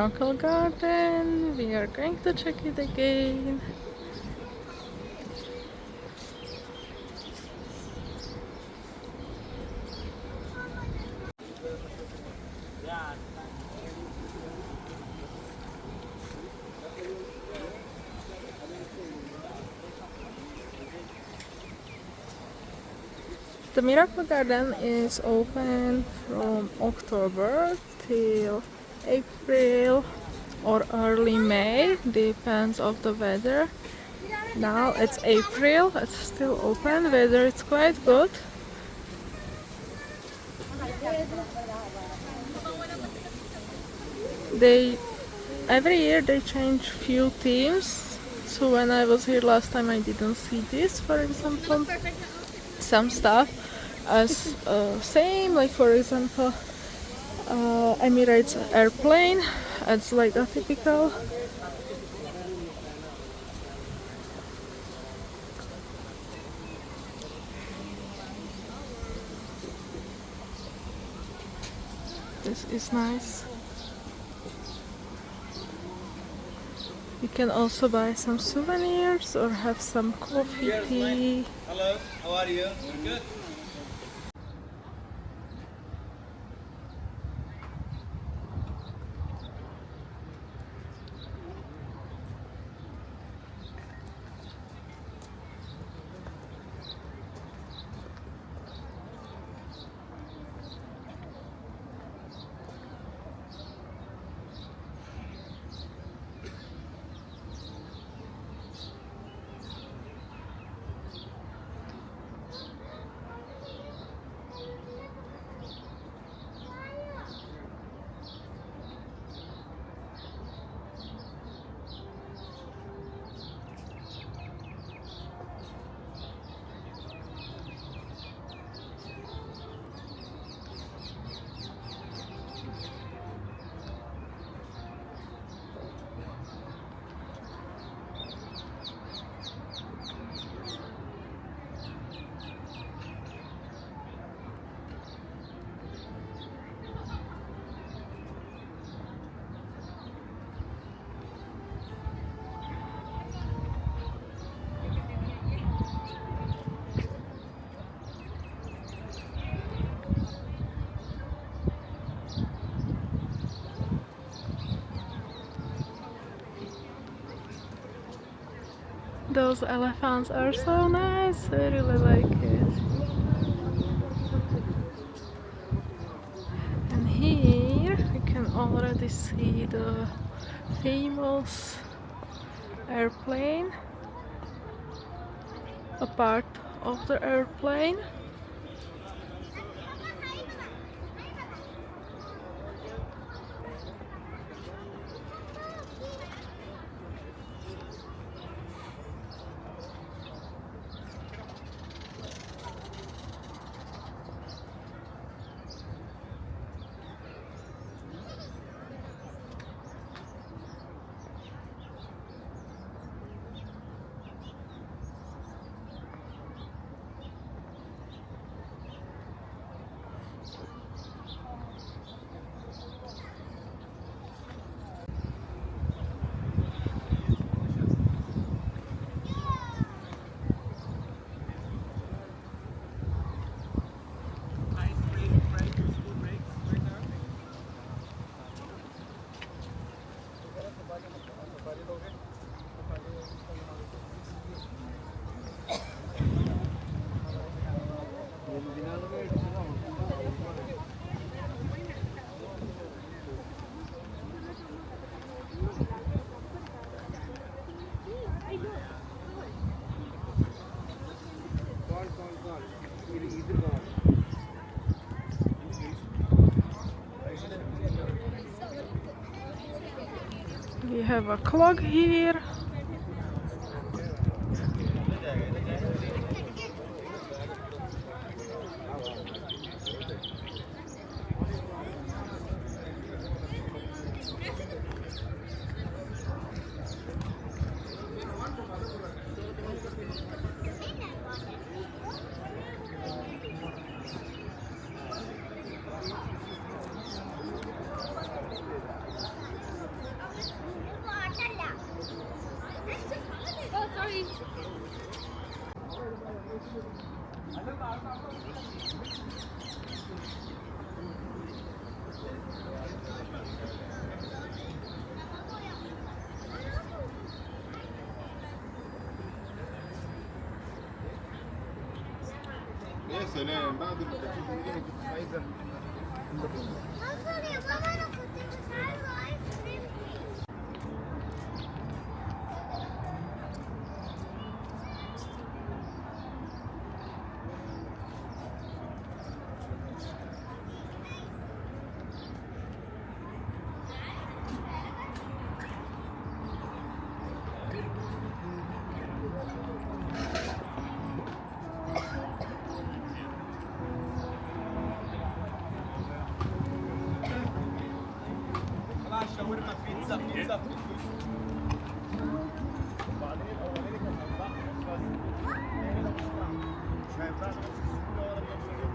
Miracle Garden. We are going to check it again. The Miracle Garden is open from October till April or early May, depends of the weather. Now it's April, it's still open, weather is quite good. Every year they change few themes. So when I was here last time I didn't see this, for example. Some stuff as same, like for example Emirates airplane. It's like a typical. This is nice. You can also buy some souvenirs or have some coffee, tea. Hello, how are you? You're good? Those elephants are so nice, I really like it. And here we can already see the famous airplane, a part of the airplane. We have a clock here. يا سلام بعد التكييف دي انا كنت عايزه حصل يا ماما انا كنت مش عايزه ايس كريم. خلاص شاورما بيتزا بيتزا. وبعدين الاولاني كان هيضحك بس مش هينفع نفس السهوله ولا بنفس الريتم.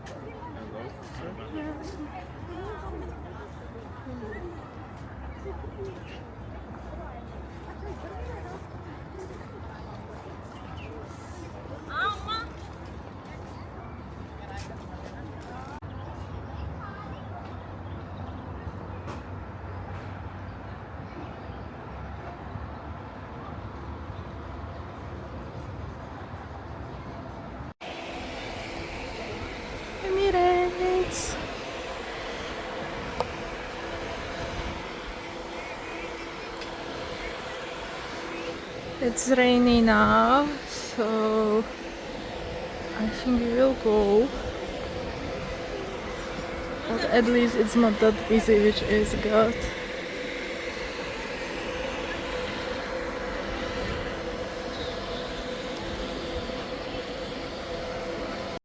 Hello, sir. Emirates. It's rainy now, so I think we will go. But at least it's not that busy, which is good.